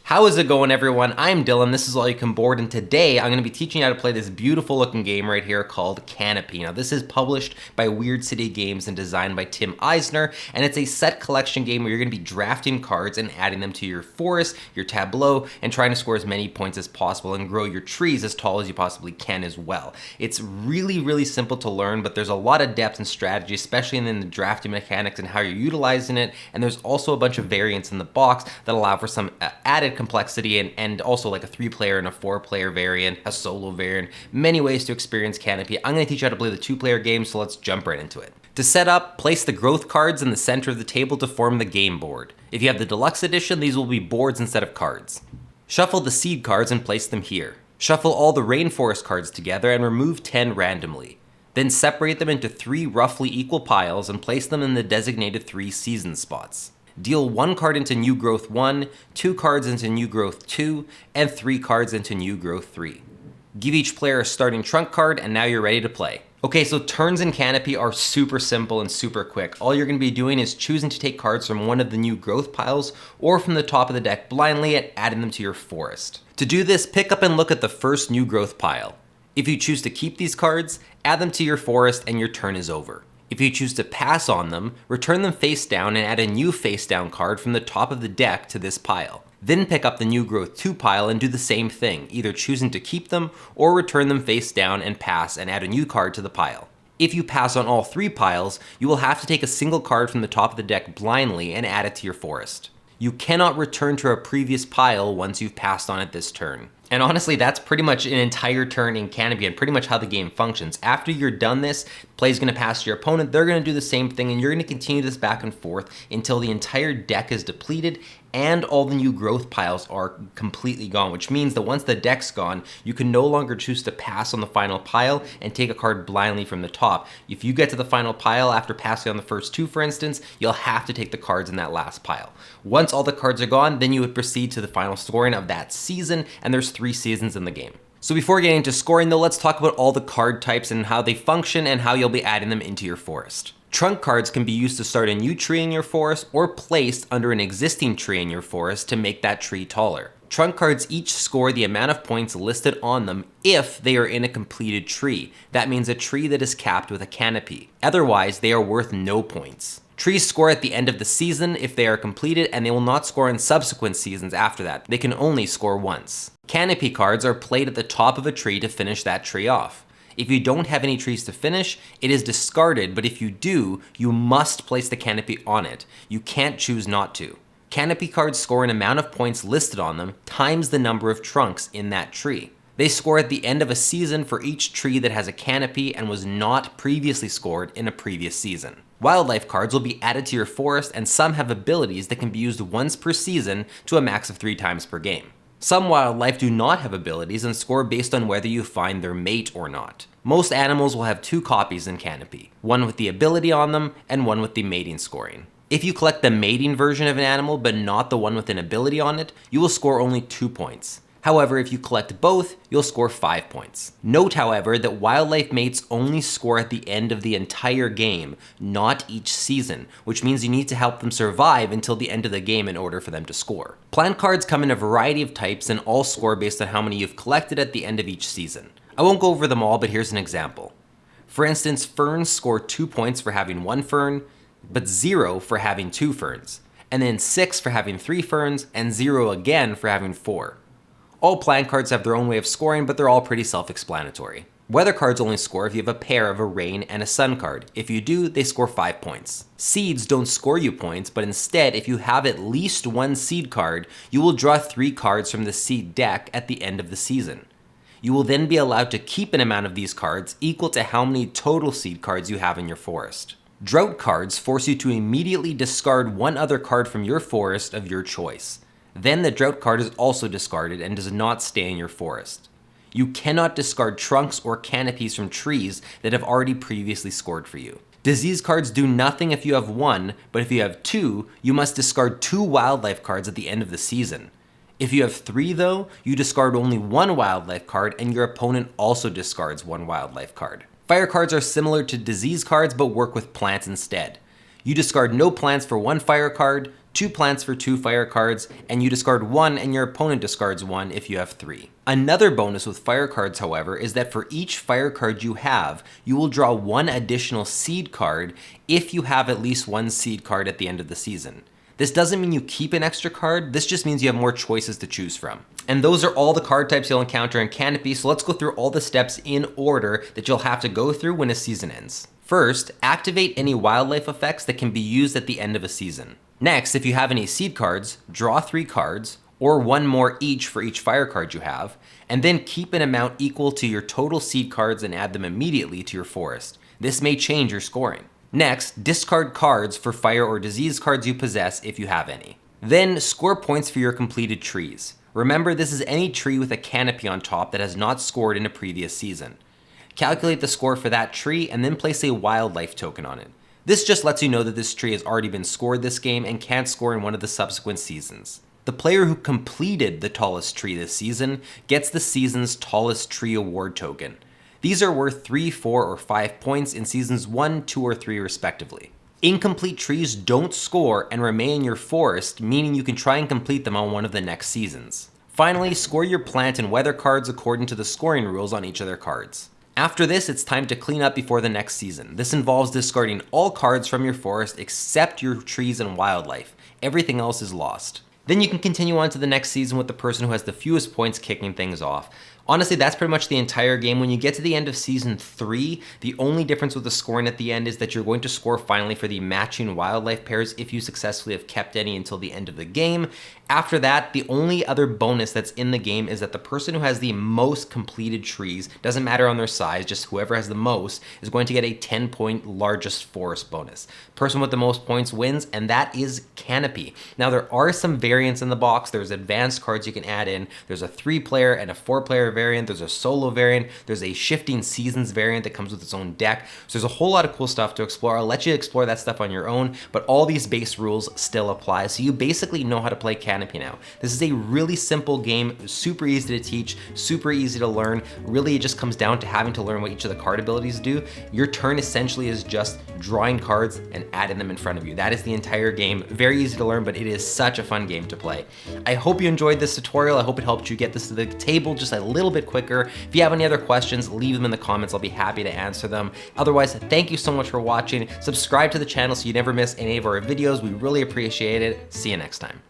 How is it going, everyone? I'm Dylan, this is All You Can Board, and today I'm going to be teaching you how to play this beautiful looking game right here called Canopy. Now, this is published by Weird City Games and designed by Tim Eisner, and it's a set collection game where you're going to be drafting cards and adding them to your forest, your tableau, and trying to score as many points as possible and grow your trees as tall as you possibly can as well. It's really simple to learn, but there's a lot of depth and strategy, especially in the drafting mechanics and how you're utilizing it, and there's also a bunch of variants in the box that allow for some added complexity and also like a 3-player and a 4-player variant, a solo variant, many ways to experience Canopy. I'm going to teach you how to play the 2-player game, so let's jump right into it. To set up, place the growth cards in the center of the table to form the game board. If you have the deluxe edition, these will be boards instead of cards. Shuffle the seed cards and place them here. Shuffle all the rainforest cards together and remove 10 randomly. Then separate them into 3 roughly equal piles and place them in the designated 3 season spots. Deal 1 card into New Growth 1, 2 cards into New Growth 2, and 3 cards into New Growth 3. Give each player a starting trunk card, and now you're ready to play. Okay, so turns in Canopy are super simple and super quick. All you're going to be doing is choosing to take cards from one of the New Growth piles or from the top of the deck blindly and adding them to your forest. To do this, pick up and look at the first New Growth pile. If you choose to keep these cards, add them to your forest and your turn is over. If you choose to pass on them, return them face down and add a new face down card from the top of the deck to this pile. Then pick up the New Growth 2 pile and do the same thing, either choosing to keep them or return them face down and pass and add a new card to the pile. If you pass on all 3 piles, you will have to take a single card from the top of the deck blindly and add it to your forest. You cannot return to a previous pile once you've passed on it this turn. And honestly, that's pretty much an entire turn in Canopy and pretty much how the game functions. After you're done this, play's going to pass to your opponent, they're going to do the same thing, and you're going to continue this back and forth until the entire deck is depleted and all the New Growth piles are completely gone, which means that once the deck's gone, you can no longer choose to pass on the final pile and take a card blindly from the top. If you get to the final pile after passing on the first 2, for instance, you'll have to take the cards in that last pile. Once all the cards are gone, then you would proceed to the final scoring of that season, and there's 3 seasons in the game. So before getting into scoring though, let's talk about all the card types and how they function and how you'll be adding them into your forest. Trunk cards can be used to start a new tree in your forest or placed under an existing tree in your forest to make that tree taller. Trunk cards each score the amount of points listed on them if they are in a completed tree. That means a tree that is capped with a canopy. Otherwise, they are worth no points. Trees score at the end of the season if they are completed, and they will not score in subsequent seasons after that. They can only score once. Canopy cards are played at the top of a tree to finish that tree off. If you don't have any trees to finish, it is discarded, but if you do, you must place the canopy on it. You can't choose not to. Canopy cards score an amount of points listed on them times the number of trunks in that tree. They score at the end of a season for each tree that has a canopy and was not previously scored in a previous season. Wildlife cards will be added to your forest, and some have abilities that can be used once per season to a max of 3 times per game. Some wildlife do not have abilities and score based on whether you find their mate or not. Most animals will have 2 copies in Canopy, one with the ability on them and one with the mating scoring. If you collect the mating version of an animal but not the one with an ability on it, you will score only 2 points. However, if you collect both, you'll score 5 points. Note, however, that wildlife mates only score at the end of the entire game, not each season, which means you need to help them survive until the end of the game in order for them to score. Plant cards come in a variety of types and all score based on how many you've collected at the end of each season. I won't go over them all, but here's an example. For instance, ferns score 2 points for having 1 fern, but 0 for having 2 ferns, and then 6 for having 3 ferns, and 0 again for having 4. All plant cards have their own way of scoring, but they're all pretty self-explanatory. Weather cards only score if you have a pair of a rain and a sun card. If you do, they score 5 points. Seeds don't score you points, but instead, if you have at least 1 seed card, you will draw 3 cards from the seed deck at the end of the season. You will then be allowed to keep an amount of these cards equal to how many total seed cards you have in your forest. Drought cards force you to immediately discard 1 other card from your forest of your choice. Then the drought card is also discarded and does not stay in your forest. You cannot discard trunks or canopies from trees that have already previously scored for you. Disease cards do nothing if you have 1, but if you have 2, you must discard 2 wildlife cards at the end of the season. If you have 3 though, you discard only 1 wildlife card and your opponent also discards 1 wildlife card. Fire cards are similar to disease cards but work with plants instead. You discard no plants for 1 fire card, 2 plants for 2 fire cards, and you discard 1 and your opponent discards 1 if you have 3. Another bonus with fire cards, however, is that for each fire card you have, you will draw 1 additional seed card if you have at least 1 seed card at the end of the season. This doesn't mean you keep an extra card, this just means you have more choices to choose from. And those are all the card types you'll encounter in Canopy, so let's go through all the steps in order that you'll have to go through when a season ends. First, activate any wildlife effects that can be used at the end of a season. Next, if you have any seed cards, draw 3 cards, or 1 more each for each fire card you have, and then keep an amount equal to your total seed cards and add them immediately to your forest. This may change your scoring. Next, discard cards for fire or disease cards you possess if you have any. Then, score points for your completed trees. Remember, this is any tree with a canopy on top that has not scored in a previous season. Calculate the score for that tree and then place a wildlife token on it. This just lets you know that this tree has already been scored this game and can't score in one of the subsequent seasons. The player who completed the tallest tree this season gets the season's tallest tree award token. These are worth 3, 4, or 5 points in seasons 1, 2, or 3 respectively. Incomplete trees don't score and remain in your forest, meaning you can try and complete them on one of the next seasons. Finally, score your plant and weather cards according to the scoring rules on each of their cards. After this, it's time to clean up before the next season. This involves discarding all cards from your forest except your trees and wildlife. Everything else is lost. Then you can continue on to the next season with the person who has the fewest points kicking things off. Honestly, that's pretty much the entire game. When you get to the end of season 3, the only difference with the scoring at the end is that you're going to score finally for the matching wildlife pairs if you successfully have kept any until the end of the game. After that, the only other bonus that's in the game is that the person who has the most completed trees, doesn't matter on their size, just whoever has the most, is going to get a 10-point largest forest bonus. Person with the most points wins, and that is Canopy. Now, there are some variants in the box. There's advanced cards you can add in. There's a 3-player and a 4-player variant. There's a solo variant. There's a shifting seasons variant that comes with its own deck. So there's a whole lot of cool stuff to explore. I'll let you explore that stuff on your own, but all these base rules still apply. So you basically know how to play Canopy now. This is a really simple game, super easy to teach, super easy to learn. Really, it just comes down to having to learn what each of the card abilities do. Your turn essentially is just drawing cards and adding them in front of you. That is the entire game. Very easy to learn, but it is such a fun game to play. I hope you enjoyed this tutorial. I hope it helped you get this to the table just a little bit quicker. If you have any other questions, leave them in the comments. I'll be happy to answer them. Otherwise, thank you so much for watching. Subscribe to the channel so you never miss any of our videos. We really appreciate it. See you next time.